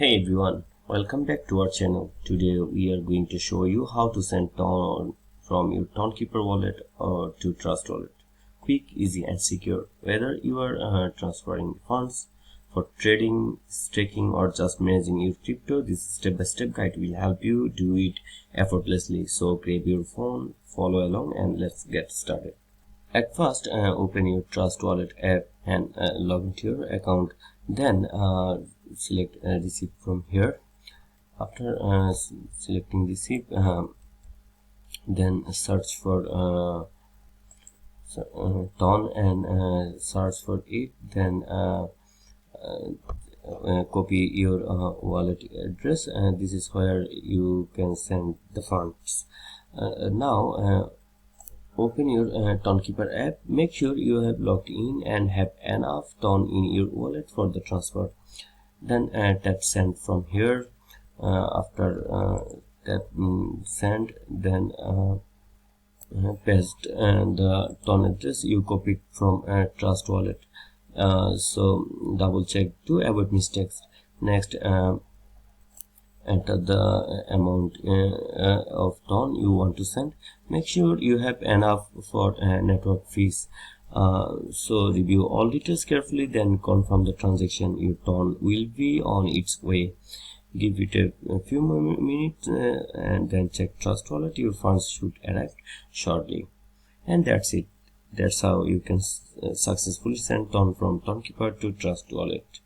Hey everyone, welcome back to our channel. Today we are going to show you how to send Ton from your Tonkeeper wallet or to Trust wallet. Quick, easy and secure. Whether you are transferring funds for trading, staking or just managing your crypto, this step-by-step guide will help you do it effortlessly. So grab your phone, follow along and let's get started. At first, open your Trust Wallet app and log into your account. Then select receipt from here. After selecting receipt, then search for Ton and search for it. Then copy your wallet address, and this is where you can send the funds. Now open your Tonkeeper app. Make sure you have logged in and have enough Ton in your wallet for the transfer. Then tap send from here. After tap send, then paste the Ton address you copied from Trust wallet. So double check to avoid mistakes. Next, enter the amount of Ton you want to send. Make sure you have enough for network fees. So review all details carefully, then confirm the transaction. Your Ton will be on its way. Give it a few more minutes and then check Trust wallet. Your funds should arrive shortly. And that's it. That's how you can successfully send Ton from Tonkeeper to Trust wallet.